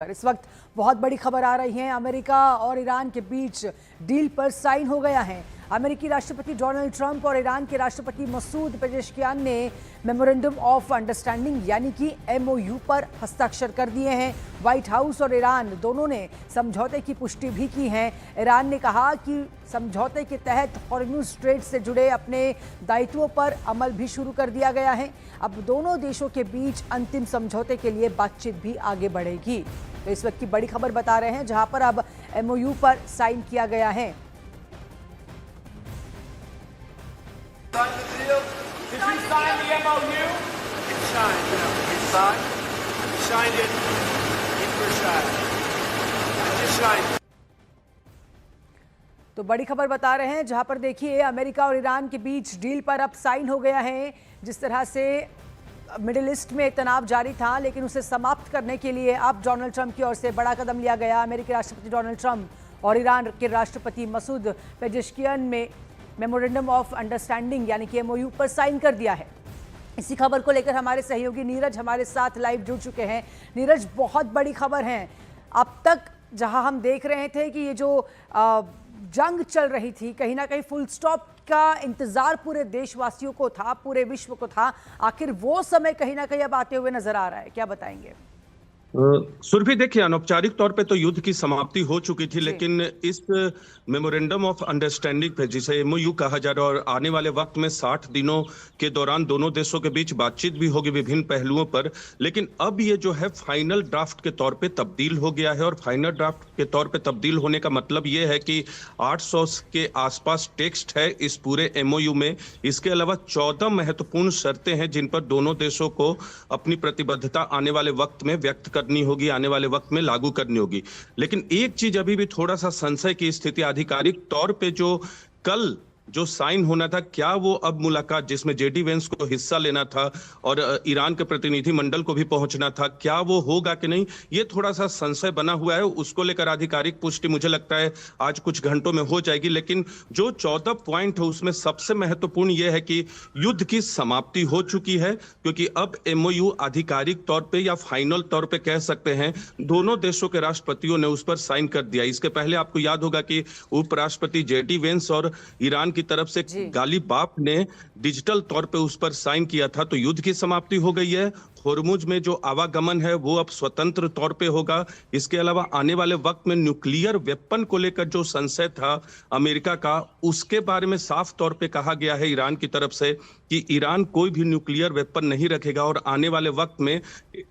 इस वक्त बहुत बड़ी खबर आ रही है। अमेरिका और ईरान के बीच डील पर साइन हो गया है। अमेरिकी राष्ट्रपति डोनाल्ड ट्रंप और ईरान के राष्ट्रपति मसूद पेजेश्कियान ने मेमोरेंडम ऑफ अंडरस्टैंडिंग यानी कि एमओयू पर हस्ताक्षर कर दिए हैं। व्हाइट हाउस और ईरान दोनों ने समझौते की पुष्टि भी की है। ईरान ने कहा कि समझौते के तहत हॉर्मुज़ स्ट्रेट से जुड़े अपने दायित्वों पर अमल भी शुरू कर दिया गया है। अब दोनों देशों के बीच अंतिम समझौते के लिए बातचीत भी आगे बढ़ेगी। तो इस वक्त की बड़ी खबर बता रहे हैं, जहां पर अब एमओयू पर साइन किया गया है। तो बड़ी खबर बता रहे हैं, जहां पर देखिए अमेरिका और ईरान के बीच डील पर अब साइन हो गया है। जिस तरह से मिडिल ईस्ट में तनाव जारी था, लेकिन उसे समाप्त करने के लिए अब डोनाल्ड ट्रंप की ओर से बड़ा कदम लिया गया। अमेरिकी राष्ट्रपति डोनाल्ड ट्रंप और ईरान के राष्ट्रपति मसूद पेजेश्कियान में मेमोरेंडम ऑफ अंडरस्टैंडिंग यानी कि एमओयू पर साइन कर दिया है। इसी खबर को लेकर हमारे सहयोगी नीरज हमारे साथ लाइव जुड़ चुके हैं। नीरज, बहुत बड़ी खबर है। अब तक जहां हम देख रहे थे कि ये जो जंग चल रही थी, कहीं ना कहीं फुल स्टॉप का इंतजार पूरे देशवासियों को था, पूरे विश्व को था। आखिर वो समय कहीं ना कहीं अब आते हुए नजर आ रहा है, क्या बताएंगे? सुरभि, देखिए, अनौपचारिक तौर पे तो युद्ध की समाप्ति हो चुकी थी, लेकिन इस मेमोरेंडम ऑफ अंडरस्टैंडिंग पे, जिसे एमओयू कहा जा रहा है, और आने वाले वक्त में 60 दिनों के दौरान दोनों देशों के बीच बातचीत भी होगी विभिन्न पहलुओं पर। लेकिन अब ये जो है फाइनल ड्राफ्ट के तौर पे तब्दील हो गया है, और फाइनल ड्राफ्ट के तौर पे तब्दील होने का मतलब ये है कि 800 के आसपास टेक्स्ट है इस पूरे एमओयू में। इसके अलावा 14 महत्वपूर्ण शर्तें हैं जिन पर दोनों देशों को अपनी प्रतिबद्धता आने वाले वक्त में व्यक्त करनी होगी, आने वाले वक्त में लागू करनी होगी। लेकिन एक चीज अभी भी थोड़ा सा संशय की स्थिति, आधिकारिक तौर पे जो कल जो साइन होना था, क्या वो अब मुलाकात जिसमें जेडी वेंस को हिस्सा लेना था और ईरान के प्रतिनिधि मंडल को भी पहुंचना था, क्या वो होगा कि नहीं, ये थोड़ा सा संशय बना हुआ है। उसको लेकर आधिकारिक पुष्टि मुझे लगता है आज कुछ घंटों में हो जाएगी। लेकिन जो 14 पॉइंट है उसमें सबसे महत्वपूर्ण यह है कि युद्ध की समाप्ति हो चुकी है, क्योंकि अब एमओयू आधिकारिक तौर पे या फाइनल तौर पे कह सकते हैं दोनों देशों के राष्ट्रपतियों ने उस पर साइन कर दिया। इसके पहले आपको याद होगा कि उपराष्ट्रपति जेडी वेंस और ईरान की तरफ से गालिब बाफ ने डिजिटल तौर पे उस पर साइन किया था। तो युद्ध की समाप्ति हो गई है। होर्मुज में जो आवागमन है वो अब स्वतंत्र तौर पे होगा। इसके अलावा आने वाले वक्त में न्यूक्लियर वेपन को लेकर जो संशय था अमेरिका का, उसके बारे में साफ तौर पे कहा गया है ईरान की तरफ से कि ईरान कोई भी न्यूक्लियर वेपन नहीं रखेगा, और आने वाले वक्त में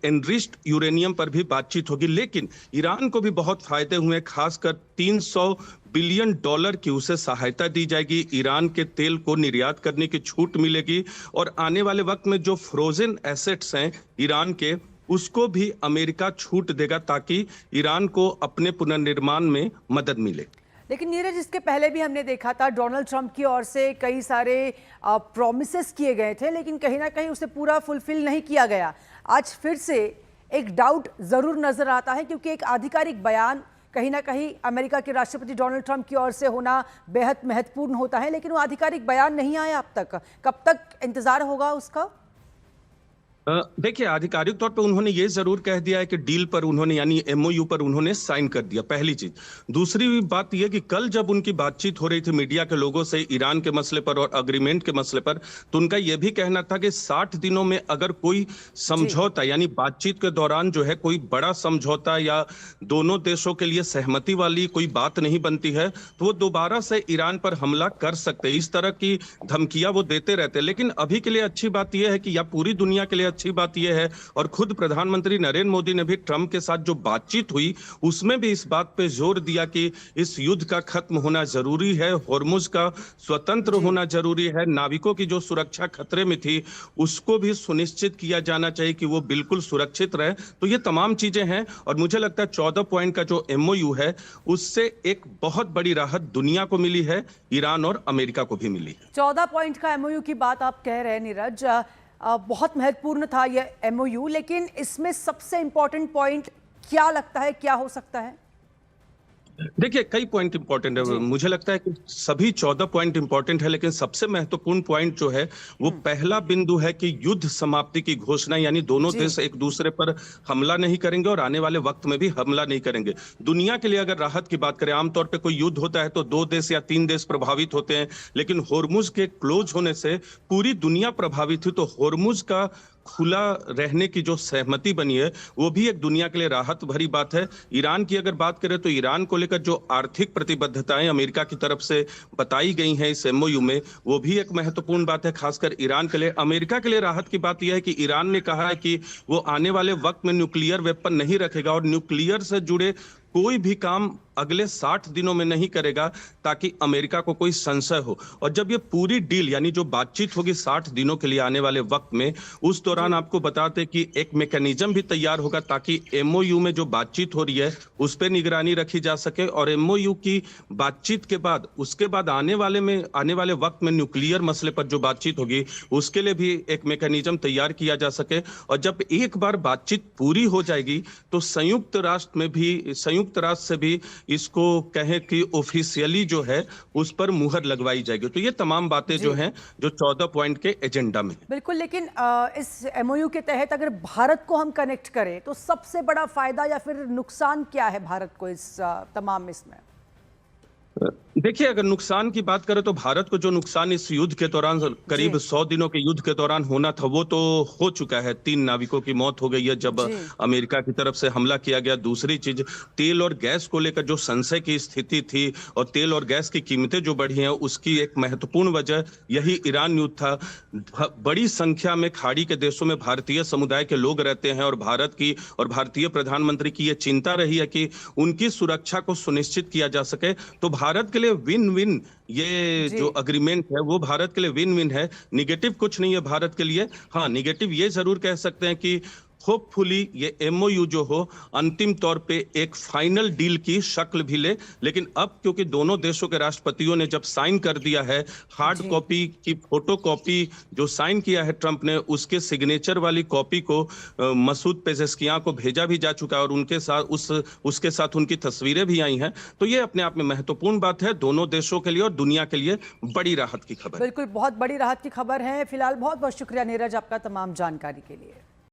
एनरिच्ड यूरेनियम पर भी बातचीत होगी। लेकिन ईरान को भी बहुत फायदे हुए, खासकर 300 बिलियन डॉलर की उसे सहायता दी जाएगी, ईरान के तेल को निर्यात करने की छूट मिलेगी, और आने वाले वक्त में जो फ्रोजन एसेट्स हैं ईरान के, उसको भी अमेरिका छूट देगा ताकि ईरान को अपने पुनर्निर्माण में मदद मिले। लेकिन नीरज, इसके पहले भी हमने देखा था डोनाल्ड ट्रंप की ओर से कई सारे प्रॉमिसेस किए गए थे, लेकिन कहीं ना कहीं उसे पूरा फुलफिल नहीं किया गया। आज फिर से एक डाउट जरूर नजर आता है, क्योंकि एक आधिकारिक बयान कहीं ना कहीं अमेरिका के राष्ट्रपति डोनाल्ड ट्रंप की ओर से होना बेहद महत्वपूर्ण होता है, लेकिन वो आधिकारिक बयान नहीं आया अब तक। कब तक इंतजार होगा उसका? देखिए, आधिकारिक तौर पे उन्होंने ये जरूर कह दिया है कि डील पर उन्होंने, यानी एमओयू पर उन्होंने साइन कर दिया, पहली चीज। दूसरी बात यह कि कल जब उनकी बातचीत हो रही थी मीडिया के लोगों से ईरान के मसले पर और अग्रीमेंट के मसले पर, तो उनका यह भी कहना था कि 60 दिनों में अगर कोई समझौता, यानी बातचीत के दौरान जो है कोई बड़ा समझौता या दोनों देशों के लिए सहमति वाली कोई बात नहीं बनती है, तो वो दोबारा से ईरान पर हमला कर सकते। इस तरह की धमकियां वो देते रहते। लेकिन अभी के लिए अच्छी बात यह है कि, या पूरी दुनिया के लिए अच्छी बात यह है, और खुद प्रधानमंत्री नरेंद्र मोदी ने भी ट्रंप के साथ जो बातचीत हुई उसमें भी इस बात पे जोर दिया कि इस युद्ध का खत्म होना जरूरी है, होर्मुज का स्वतंत्र होना जरूरी है, नाविकों की जो सुरक्षा खतरे में थी उसको भी सुनिश्चित किया जाना चाहिए कि वो बिल्कुल सुरक्षित रहे। तो ये तमाम चीजें हैं, और मुझे लगता है 14 पॉइंट का जो एमओयू है उससे एक बहुत बड़ी राहत दुनिया को मिली है, ईरान और अमेरिका को भी मिली है। 14 पॉइंट का एमओयू की बात आप कह रहे हैं नीरज, बहुत महत्वपूर्ण था यह एमओयू, लेकिन इसमें सबसे इंपॉर्टेंट पॉइंट क्या लगता है, क्या हो सकता है? देखिए, कई पॉइंट इंपॉर्टेंट है। जी। मुझे लगता है कि सभी 14 पॉइंट इंपॉर्टेंट है, लेकिन सबसे महत्वपूर्ण पॉइंट जो है वो पहला बिंदु है कि युद्ध समाप्ति की घोषणा, यानी दोनों जी। देश एक दूसरे पर हमला नहीं करेंगे और आने वाले वक्त में भी हमला नहीं करेंगे। दुनिया के लिए अगर राहत की बात करें, आमतौर पे कोई युद्ध होता है तो 2 देश या 3 देश प्रभावित होते हैं, लेकिन होर्मुज के क्लोज होने से पूरी दुनिया प्रभावित हुई। तो होर्मुज का खुला रहने की जो सहमति बनी है वो भी एक दुनिया के लिए राहत भरी बात है। ईरान की अगर बात करें तो ईरान को लेकर जो आर्थिक प्रतिबद्धताएं अमेरिका की तरफ से बताई गई हैं इस एमओयू में, वो भी एक महत्वपूर्ण बात है, खासकर ईरान के लिए। अमेरिका के लिए राहत की बात यह है कि ईरान ने कहा है कि वो आने वाले वक्त में न्यूक्लियर वेपन नहीं रखेगा और न्यूक्लियर से जुड़े कोई भी काम अगले 60 दिनों में नहीं करेगा, ताकि अमेरिका को कोई संशय हो। और जब ये पूरी डील यानी जो बातचीत होगी 60 दिनों के लिए आने वाले वक्त में, उस दौरान आपको बताते कि एक मैकेनिज्म भी तैयार होगा ताकि एमओयू में जो बातचीत हो रही है उस पर निगरानी रखी जा सके, और एमओयू की बातचीत के बाद उसके बाद आने वाले वक्त में न्यूक्लियर मसले पर जो बातचीत होगी उसके लिए भी एक मैकेनिज्म तैयार किया जा सके। और जब एक बार बातचीत पूरी हो जाएगी तो संयुक्त राष्ट्र से भी इसको कहें कि ऑफिशियली जो है उस पर मुहर लगवाई जाएगी। तो ये तमाम बातें जो हैं जो 14 पॉइंट के एजेंडा में है। बिल्कुल, लेकिन इस एमओयू के तहत अगर भारत को हम कनेक्ट करें तो सबसे बड़ा फायदा या फिर नुकसान क्या है भारत को इस तमाम इसमें? देखिए, अगर नुकसान की बात करें तो भारत को जो नुकसान इस युद्ध के दौरान, करीब 100 दिनों के युद्ध के दौरान होना था, वो तो हो चुका है। 3 नाविकों की मौत हो गई है जब अमेरिका की तरफ से हमला किया गया। दूसरी चीज, तेल और गैस को लेकर जो संशय की स्थिति थी और तेल और गैस की कीमतें जो बढ़ी हैं, उसकी एक महत्वपूर्ण वजह यही ईरान युद्ध था। बड़ी संख्या में खाड़ी के देशों में भारतीय समुदाय के लोग रहते हैं और भारत की और भारतीय प्रधानमंत्री की ये चिंता रही है कि उनकी सुरक्षा को सुनिश्चित किया जा सके। तो भारत के लिए विन विन ये जो अग्रीमेंट है वो भारत के लिए विन विन है। निगेटिव कुछ नहीं है भारत के लिए। हाँ, निगेटिव ये जरूर कह सकते हैं कि होपफुली ये एमओयू जो हो अंतिम तौर पे एक फाइनल डील की शक्ल भी ले, लेकिन अब क्योंकि दोनों देशों के राष्ट्रपतियों ने जब साइन कर दिया है, हार्ड कॉपी की फोटो कॉपी जो साइन किया है ट्रंप ने, उसके सिग्नेचर वाली कॉपी को मसूद पेजेस्कियां को भेजा भी जा चुका है और उसके साथ उनकी तस्वीरें भी आई हैं। तो ये अपने आप में महत्वपूर्ण बात है दोनों देशों के लिए और दुनिया के लिए बड़ी राहत की खबर। बिल्कुल, बहुत बड़ी राहत की खबर है। फिलहाल बहुत बहुत शुक्रिया नीरज आपका तमाम जानकारी के लिए।